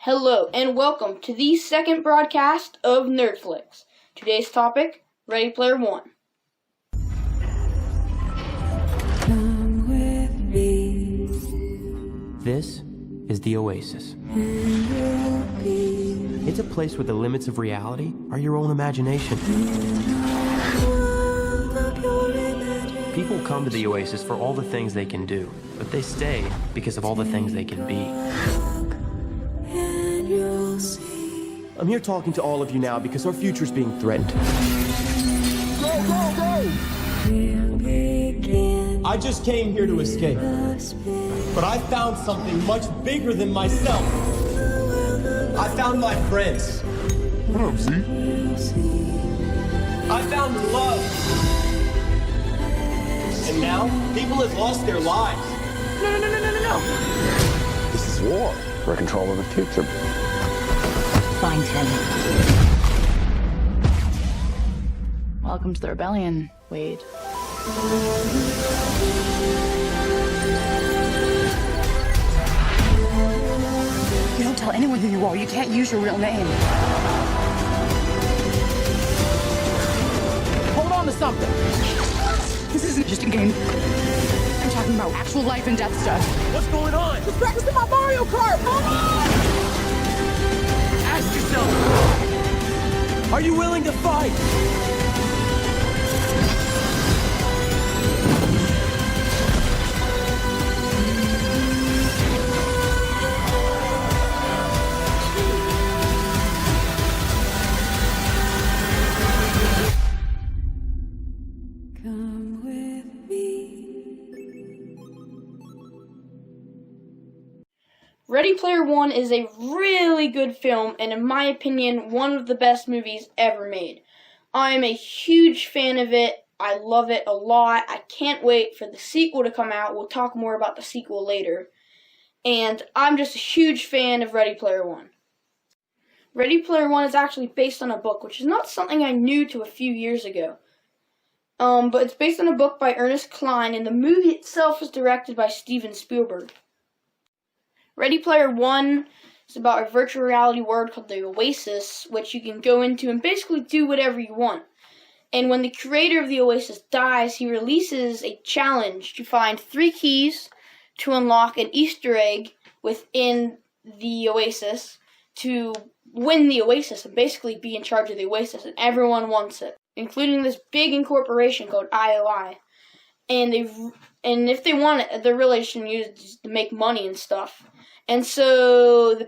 Hello and welcome to the second broadcast of Nerdflix. Today's topic, Ready Player One. Come with me. This is the Oasis. It's a place where the limits of reality are your own imagination. People come to the Oasis for all the things they can do, but they stay because of all the things they can be. I'm here talking to all of you now because our future's being threatened. Go, go, go! I just came here to escape. But I found something much bigger than myself. I found my friends. What up, Z? I found love. And now, people have lost their lives. No. This is war. We're in control of the future. Find him. Welcome to the rebellion, Wade. You don't tell anyone who you are. You can't use your real name. Hold on to something. This isn't just a game. I'm talking about actual life and death stuff. What's going on? Just practicing my Mario Kart. Come on! Ask yourself, are you willing to fight? Come with me. Ready Player One is a really good film and, in my opinion, one of the best movies ever made. I am a huge fan of it. I love it a lot. I can't wait for the sequel to come out. We'll talk more about the sequel later. And I'm just a huge fan of Ready Player One. Ready Player One is actually based on a book, which is not something I knew till a few years ago. But it's based on a book by Ernest Cline, and the movie itself is directed by Steven Spielberg. Ready Player One is about a virtual reality world called the Oasis, which you can go into and basically do whatever you want. And when the creator of the Oasis dies, he releases a challenge to find 3 keys to unlock an Easter egg within the Oasis to win the Oasis and basically be in charge of the Oasis, and everyone wants it, including this big incorporation called IOI. And if they want it, they're really just going to use it to make money and stuff. And so the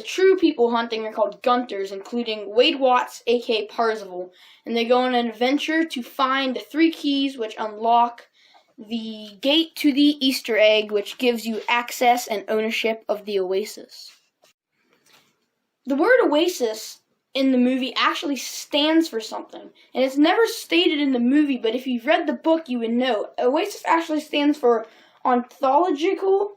true people hunting are called Gunters, including Wade Watts, aka Parzival. And they go on an adventure to find the 3 keys which unlock the gate to the Easter egg, which gives you access and ownership of the Oasis. The word Oasis in the movie actually stands for something. And it's never stated in the movie, but if you've read the book, you would know. Oasis actually stands for Ontological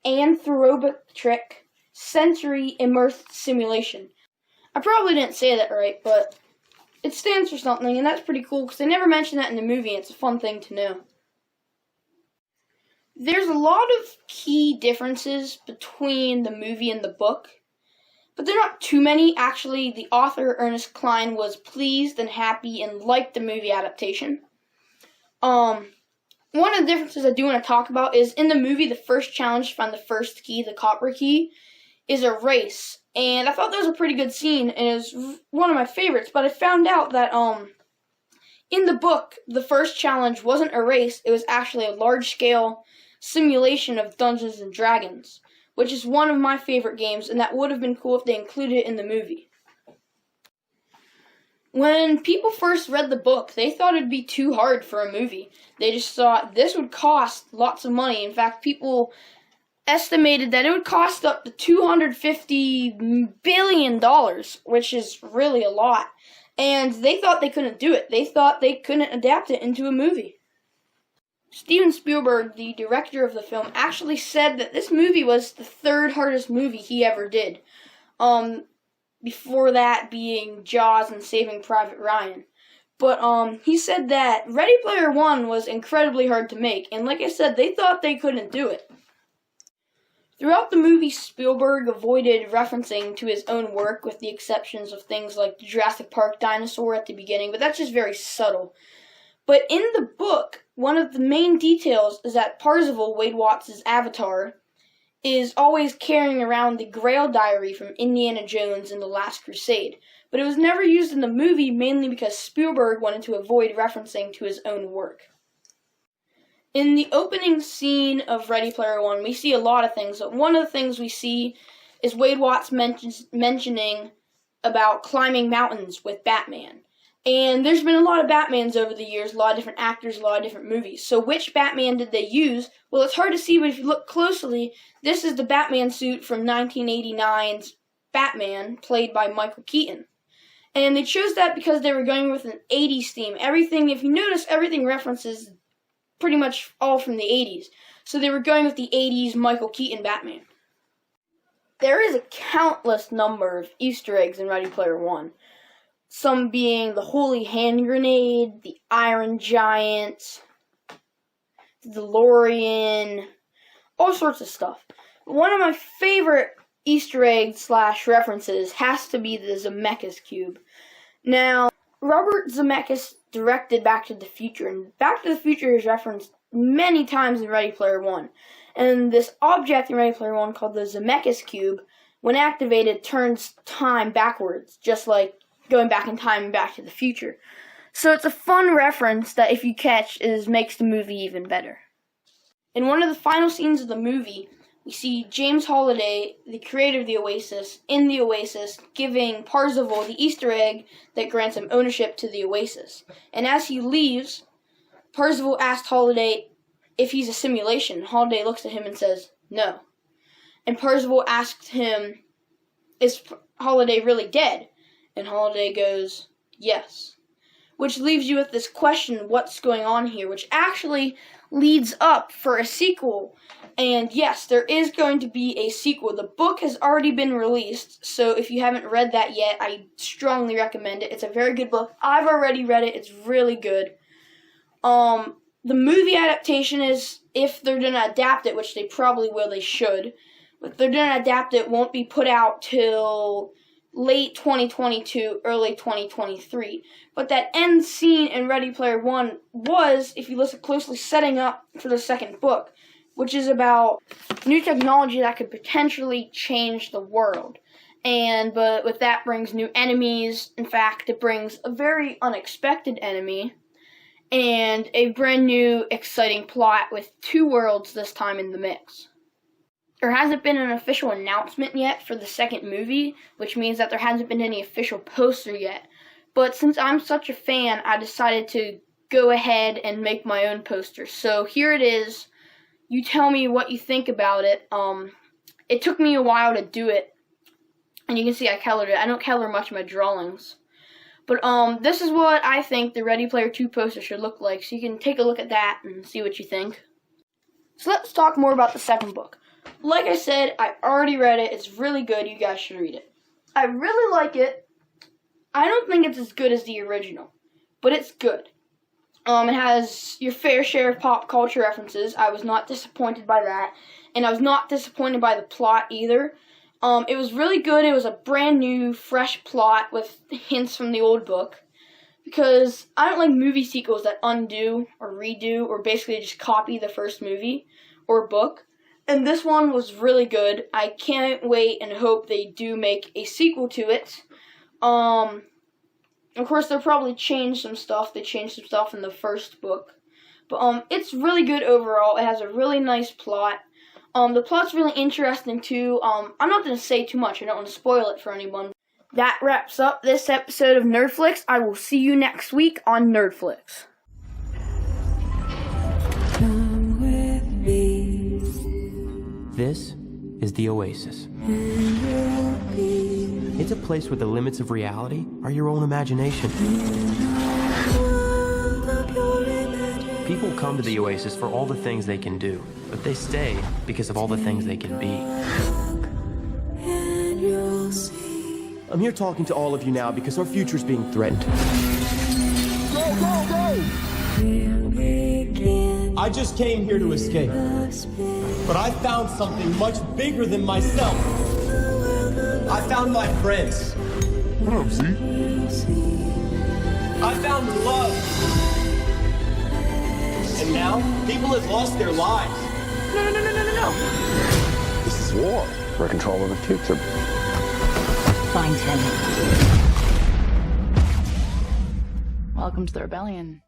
Anthropometric Sensory Immersed Simulation. I probably didn't say that right, but it stands for something, and that's pretty cool because they never mention that in the movie, and it's a fun thing to know. There's a lot of key differences between the movie and the book, but they're not too many. Actually, the author, Ernest Cline, was pleased and happy and liked the movie adaptation. One of the differences I do want to talk about is in the movie, the first challenge to find the first key, the copper key, is a race. And I thought that was a pretty good scene, and it was one of my favorites. But I found out that in the book, the first challenge wasn't a race. It was actually a large-scale simulation of Dungeons and Dragons, which is one of my favorite games, and that would have been cool if they included it in the movie. When people first read the book, they thought it'd be too hard for a movie. They just thought this would cost lots of money. In fact, people estimated that it would cost up to $250 billion, which is really a lot. And they thought they couldn't do it. They thought they couldn't adapt it into a movie. Steven Spielberg, the director of the film, actually said that this movie was the 3rd hardest movie he ever did. Before that being Jaws and Saving Private Ryan. But he said that Ready Player One was incredibly hard to make, and like I said, they thought they couldn't do it. Throughout the movie, Spielberg avoided referencing to his own work, with the exceptions of things like the Jurassic Park dinosaur at the beginning, but that's just very subtle. But in the book, one of the main details is that Parzival, Wade Watts' avatar, is always carrying around the Grail diary from Indiana Jones and the Last Crusade. But it was never used in the movie, mainly because Spielberg wanted to avoid referencing to his own work. In the opening scene of Ready Player One, we see a lot of things, but one of the things we see is Wade Watts mentioning about climbing mountains with Batman. And there's been a lot of Batmans over the years, a lot of different actors, a lot of different movies. So which Batman did they use? Well, it's hard to see, but if you look closely, this is the Batman suit from 1989's Batman, played by Michael Keaton. And they chose that because they were going with an 80s theme. Everything, if you notice, everything references pretty much all from the 80s. So they were going with the 80s Michael Keaton Batman. There is a countless number of Easter eggs in Ready Player One. Some being the Holy Hand Grenade, the Iron Giant, the DeLorean, all sorts of stuff. One of my favorite Easter eggs / references has to be the Zemeckis Cube. Now, Robert Zemeckis directed Back to the Future, and Back to the Future is referenced many times in Ready Player One. And this object in Ready Player One called the Zemeckis Cube, when activated, turns time backwards, just like going back in time and Back to the Future. So it's a fun reference that, if you catch, makes the movie even better. In one of the final scenes of the movie, we see James Holliday, the creator of the Oasis, in the Oasis, giving Parzival the Easter egg that grants him ownership to the Oasis. And as he leaves, Parzival asked Holliday if he's a simulation. Holliday looks at him and says, no. And Parzival asked him, is Holliday really dead? And Holliday goes, yes. Which leaves you with this question, what's going on here? Which actually leads up for a sequel. And yes, there is going to be a sequel. The book has already been released, so if you haven't read that yet, I strongly recommend it. It's a very good book. I've already read it. It's really good. The movie adaptation is, if they're going to adapt it, which they probably will, they should, but if they're going to adapt it, won't be put out till late 2022, early 2023. But that end scene in Ready Player One was, if you listen closely, setting up for the second book, which is about new technology that could potentially change the world. But with that brings new enemies. In fact, it brings a very unexpected enemy and a brand new exciting plot with two worlds this time in the mix. There hasn't been an official announcement yet for the second movie, which means that there hasn't been any official poster yet. But since I'm such a fan, I decided to go ahead and make my own poster. So here it is. You tell me what you think about it. It took me a while to do it, and you can see I colored it. I don't color much of my drawings. But this is what I think the Ready Player 2 poster should look like, so you can take a look at that and see what you think. So let's talk more about the second book. Like I said, I already read it. It's really good. You guys should read it. I really like it. I don't think it's as good as the original, but it's good. It has your fair share of pop culture references. I was not disappointed by that, and I was not disappointed by the plot either. It was really good. It was a brand new, fresh plot with hints from the old book, because I don't like movie sequels that undo or redo or basically just copy the first movie or book. And this one was really good. I can't wait and hope they do make a sequel to it. Of course, they'll probably change some stuff. They changed some stuff in the first book. But it's really good overall. It has a really nice plot. The plot's really interesting too. I'm not going to say too much. I don't want to spoil it for anyone. That wraps up this episode of Nerdflix. I will see you next week on Nerdflix. Come with me, This is the Oasis. and you'll be It's a place where the limits of reality are your own imagination. world of your imagination. People come to the Oasis for all the things they can do, but they stay because of all the things they can be. And you'll see. I'm here talking to all of you now because our future's being threatened. We'll begin I just came here to escape. But I found something much bigger than myself. I found my friends. What up, Z? I found love. And now, people have lost their lives. No. This is war. We're controlling the future. Find him. Welcome to the rebellion.